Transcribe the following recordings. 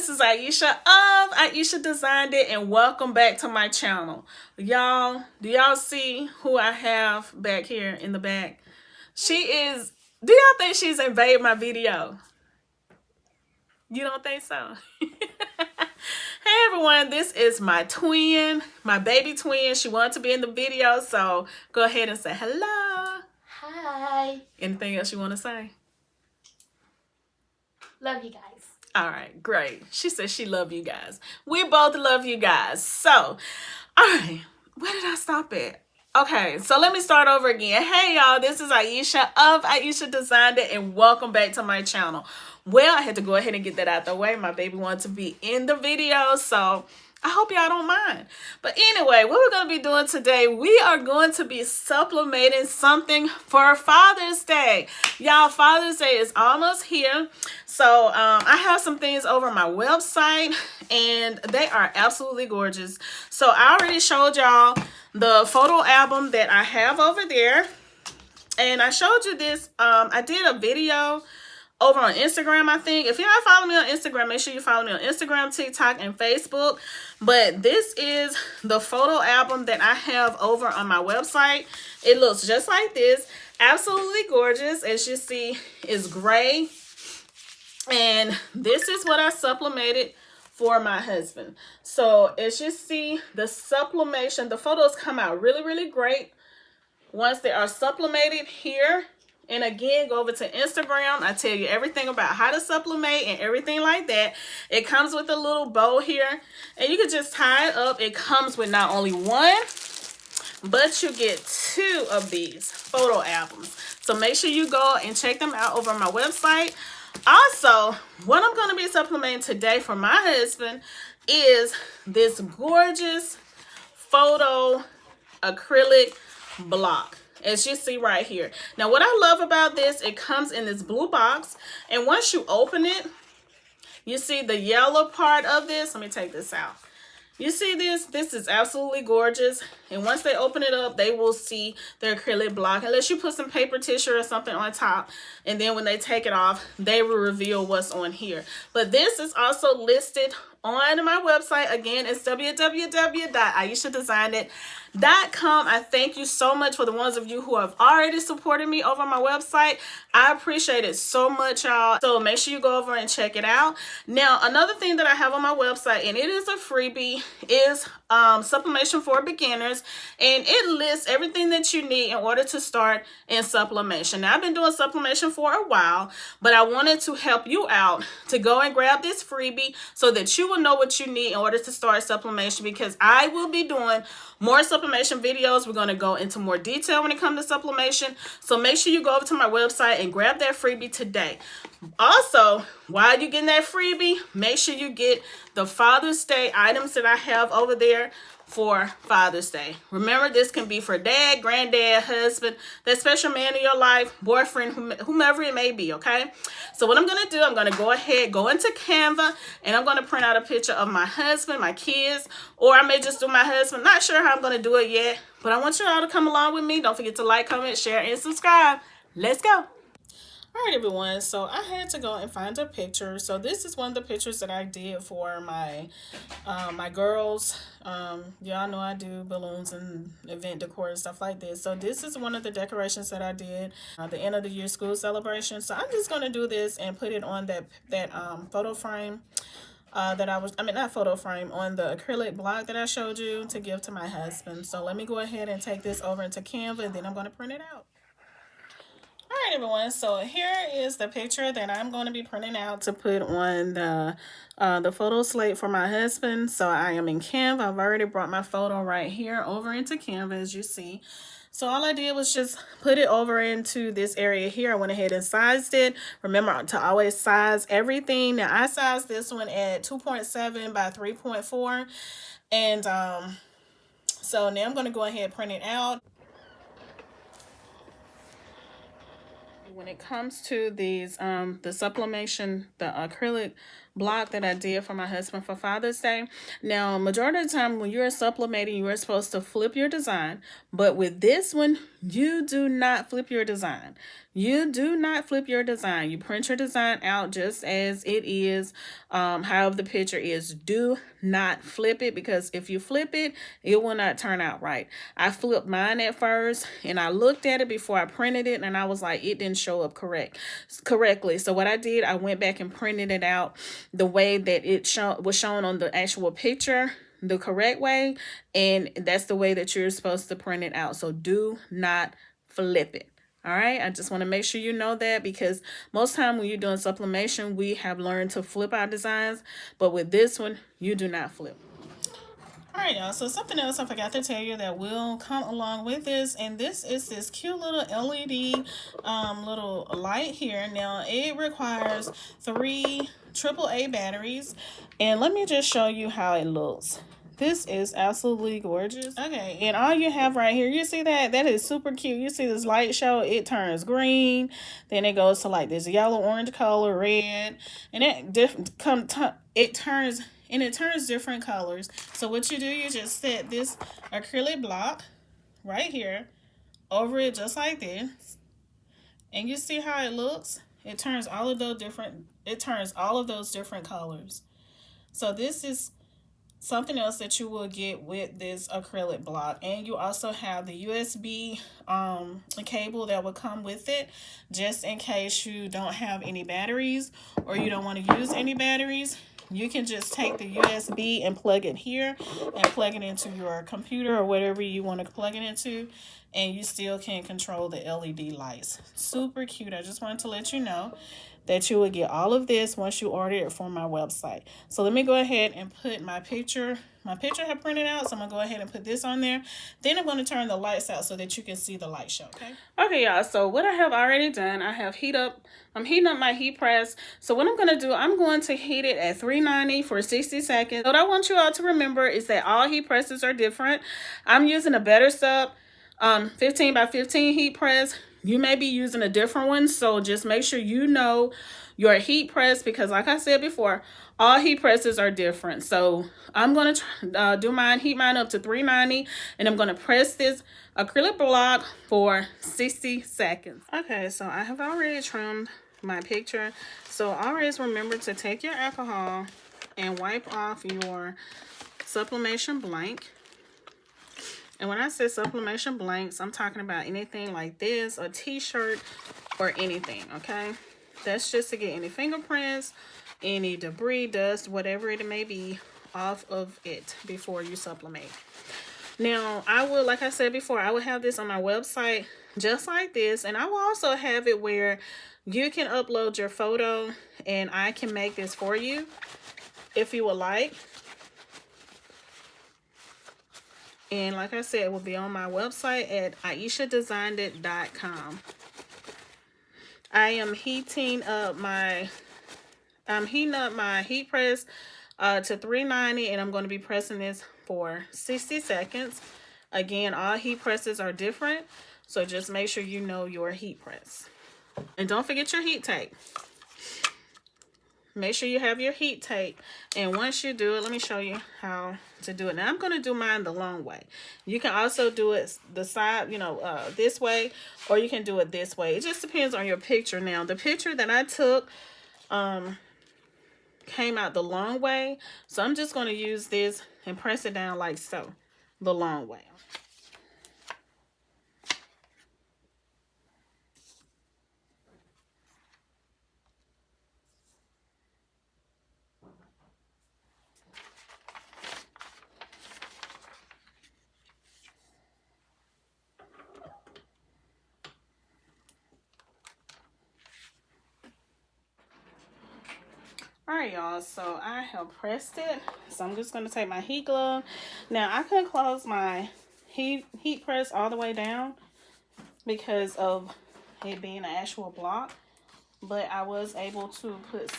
this is Aisha of Aisha Designed It, and welcome back to my channel. Y'all, do y'all see who I have back here in the back? She is, do y'all think she's invaded my video? You don't think so? Hey everyone, this is my twin, my baby twin. She wanted to be in the video, so go ahead and say hello. Hi. Anything else you want to say? Love you guys. All right, great. She said she love you guys. We both love you guys. So, all right, where did I stop at? Okay, so let me start over again. Hey y'all, this is Aisha of Aisha Designed It, and welcome back to my channel. Well, I had to go ahead and get that out the way. My baby wanted to be in the video, so I hope y'all don't mind. But anyway, what we're going to be doing today, we are going to be sublimating something for Father's Day. Y'all, Father's Day is almost here. So I have some things over my website, and they are absolutely gorgeous. So I already showed y'all the photo album that I have over there. And I showed you this. I did a video over on Instagram, I think. If you're not following me on Instagram, make sure you follow me on Instagram, TikTok, and Facebook. But this is the photo album that I have over on my website. It looks just like this. Absolutely gorgeous. As you see, it's gray. And this is what I sublimated for my husband. So as you see, the sublimation, the photos come out really, really great once they are sublimated here. And again, go over to Instagram. I tell you everything about how to sublimate and everything like that. It comes with a little bow here, and you can just tie it up. It comes with not only one, but you get two of these photo albums. So make sure you go and check them out over on my website. Also, what I'm going to be sublimating today for my husband is this gorgeous photo acrylic block, as you see right here. Now, what I love about this, it comes in this blue box, and once you open it, you see the yellow part of this. Let me take this out. You see this? This is absolutely gorgeous. And once they open it up, they will see their acrylic block, unless you put some paper tissue or something on top. And then when they take it off, they will reveal what's on here. But this is also listed on my website. Again, it's www.aishadesignedit.com. I thank you so much for the ones of you who have already supported me over my website. I appreciate it so much, y'all. So make sure you go over and check it out. Now, another thing that I have on my website, and it is a freebie, is Sublimation for Beginners, and it lists everything that you need in order to start in sublimation. Now, I've been doing sublimation for a while, but I wanted to help you out to go and grab this freebie so that you will know what you need in order to start sublimation, because I will be doing more sublimation videos. We're going to go into more detail when it comes to sublimation. So make sure you go over to my website and grab that freebie today. Also, while you're getting that freebie, make sure you get the Father's Day items that I have over there for Father's Day. Remember, this can be for dad, granddad, husband, that special man in your life, boyfriend, whomever it may be, okay? So what I'm going to do, I'm going to go ahead, go into Canva, and I'm going to print out a picture of my husband, my kids, or I may just do my husband. Not sure how I'm going to do it yet, but I want you all to come along with me. Don't forget to like, comment, share, and subscribe. Let's go. All right, everyone, so I had to go and find a picture. So this is one of the pictures that I did for my my girls. Y'all know I do balloons and event decor and stuff like this. So this is one of the decorations that I did at the end of the year school celebration. So I'm just going to do this and put it on that photo frame not photo frame, on the acrylic block that I showed you to give to my husband. So let me go ahead and take this over into Canva, and then I'm going to print it out. All right, everyone, so here is the picture that I'm going to be printing out to put on the photo slate for my husband. So I am in Canva. I've already brought my photo right here over into Canva, as you see. So all I did was just put it over into this area here. I went ahead and sized it. Remember to always size everything. Now, I sized this one at 2.7 by 3.4. And so now I'm going to go ahead and print it out. When it comes to these, the sublimation, the acrylic block that I did for my husband for Father's Day. Now, majority of the time when you're sublimating, you are supposed to flip your design. But with this one, you do not flip your design. You do not flip your design. You print your design out just as it is, however the picture is. Do not flip it, because if you flip it, it will not turn out right. I flipped mine at first, and I looked at it before I printed it, and I was like, it didn't show up correctly. So what I did, I went back and printed it out the way that it was shown on the actual picture, the correct way, and that's the way that you're supposed to print it out. So do not flip it. All right, I just want to make sure you know that, because most time when you're doing sublimation, we have learned to flip our designs, but with this one, you do not flip. All right, y'all, so something else I forgot to tell you that will come along with this, and this is this cute little LED little light here. Now, it requires 3 AAA batteries, and let me just show you how it looks. This is absolutely gorgeous. Okay, and all you have right here, you see that? That is super cute. You see this light show? It turns green, then it goes to like this yellow, orange color, red, and it turns different colors. So what you do, you just set this acrylic block right here over it just like this, and you see how it looks? It turns all of those different colors. So this is something else that you will get with this acrylic block. And you also have the USB cable that will come with it, just in case you don't have any batteries or you don't want to use any batteries. You can just take the USB and plug it here and plug it into your computer or whatever you want to plug it into, and you still can control the LED lights. Super cute. I just wanted to let you know that you will get all of this once you order it from my website. So let me go ahead and put my picture. My picture I have printed out, so I'm going to go ahead and put this on there. Then I'm going to turn the lights out so that you can see the light show, okay? Okay, y'all, so what I have already done, I'm heating up my heat press. So what I'm going to do, I'm going to heat it at 390 for 60 seconds. What I want you all to remember is that all heat presses are different. I'm using a Better Sub 15 by 15 heat press. You may be using a different one, so just make sure you know your heat press, because like I said before, all heat presses are different. So I'm going to heat mine up to 390, and I'm going to press this acrylic block for 60 seconds. Okay, so I have already trimmed my picture. So always remember to take your alcohol and wipe off your sublimation blank. And when I say sublimation blanks, I'm talking about anything like this, a t-shirt, or anything, okay? That's just to get any fingerprints, any debris, dust, whatever it may be, off of it before you sublimate. Now, like I said before, I will have this on my website just like this, and I will also have it where you can upload your photo, and I can make this for you if you would like. And like I said, it will be on my website at aishadesignedit.com. I am heating up my heat press to 390, and I'm going to be pressing this for 60 seconds. Again, all heat presses are different, so just make sure you know your heat press. And don't forget your heat tape. Make sure you have your heat tape, and once you do it, let me show you how to do it. Now I'm going to do mine the long way. You can also do it the side, this way, or you can do it this way. It just depends on your picture. Now the picture that I took came out the long way, so I'm just going to use this and press it down like so, the long way. All right, y'all, so I have pressed it. So I'm just going to take my heat glove. Now, I couldn't close my heat press all the way down because of it being an actual block, but I was able to put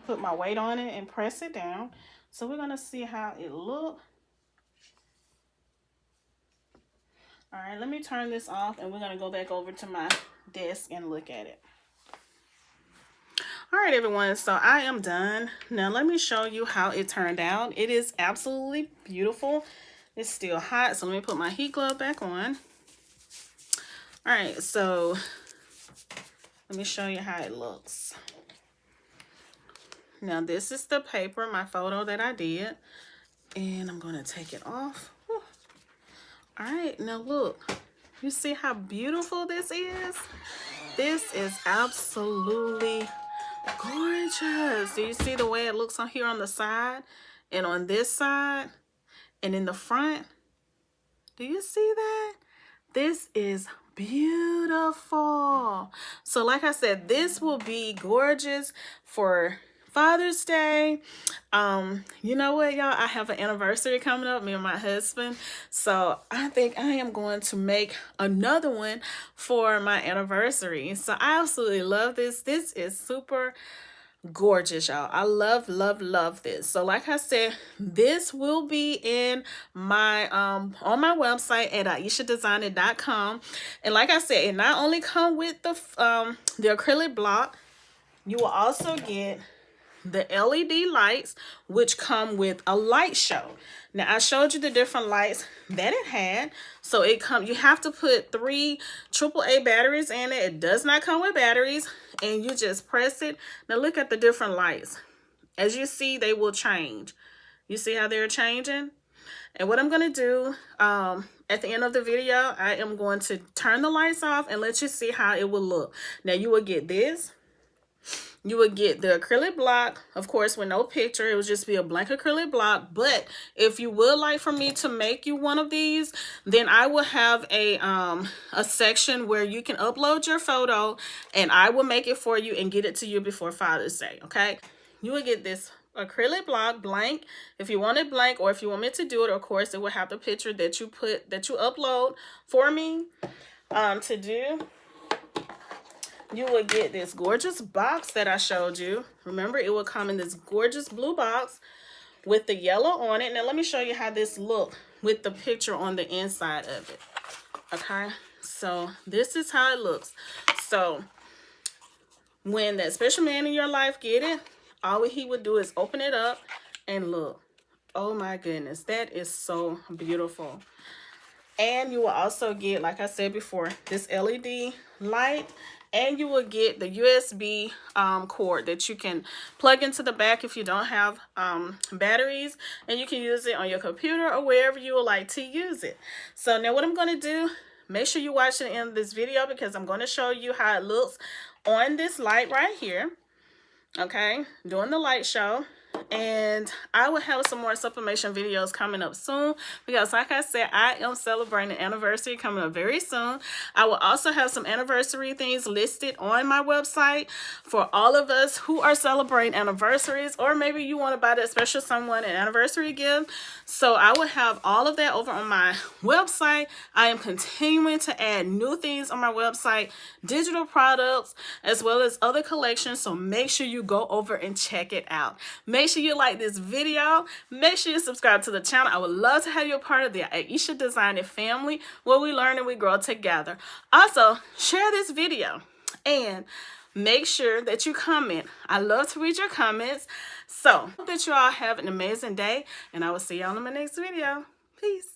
put my weight on it and press it down. So we're going to see how it looks. All right, let me turn this off, and we're going to go back over to my desk and look at it. All right, everyone, so I am done. Now let me show you how it turned out. It is absolutely beautiful. It's still hot, so let me put my heat glove back on. All right, so let me show you how it looks. Now this is the paper, my photo that I did, and I'm gonna take it off. Whew. All right, now look, you see how beautiful this is? This is absolutely gorgeous. Do you see the way it looks on here on the side and on this side and in the front? Do you see that? This is beautiful. So like I said, this will be gorgeous for Father's Day. You know what, y'all? I have an anniversary coming up, me and my husband. So I think I am going to make another one for my anniversary. So I absolutely love this. This is super gorgeous, y'all. I love this. So like I said, this will be in my on my website at aishadesigning.com. And like I said, it not only come with the acrylic block, you will also get the LED lights, which come with a light show. Now I showed you the different lights that it had. So you have to put 3 AAA batteries in it. It does not come with batteries, and you just press it. Now look at the different lights. As you see, they will change. You see how they're changing? And what I'm going to do at the end of the video, I am going to turn the lights off and let you see how it will look. Now you will get this. You would get the acrylic block, of course, with no picture. It would just be a blank acrylic block. But if you would like for me to make you one of these, then I will have a section where you can upload your photo, and I will make it for you and get it to you before Father's Day, okay? You will get this acrylic block blank if you want it blank, or if you want me to do it, of course, it will have the picture that you upload for me to do. You will get this gorgeous box that I showed you. Remember, it will come in this gorgeous blue box with the yellow on it. Now, let me show you how this looks with the picture on the inside of it. Okay, so this is how it looks. So when that special man in your life get it, all he would do is open it up and look. Oh my goodness, that is so beautiful. And you will also get, like I said before, this LED light. And you will get the USB cord that you can plug into the back if you don't have batteries. And you can use it on your computer or wherever you would like to use it. So now what I'm going to do, make sure you watch the end of this video, because I'm going to show you how it looks on this light right here. Okay, doing the light show. And I will have some more sublimation videos coming up soon, because like I said, I am celebrating an anniversary coming up very soon. I will also have some anniversary things listed on my website for all of us who are celebrating anniversaries, or maybe you want to buy that special someone an anniversary gift. So I will have all of that over on my website. I am continuing to add new things on my website, digital products, as well as other collections. So make sure you go over and check it out. Make sure you like this video. Make sure you subscribe to the channel. I would love to have you a part of the Aisha Designing family, where we learn and we grow together. Also, share this video and make sure that you comment. I love to read your comments. So, hope that you all have an amazing day, and I will see y'all in my next video. Peace.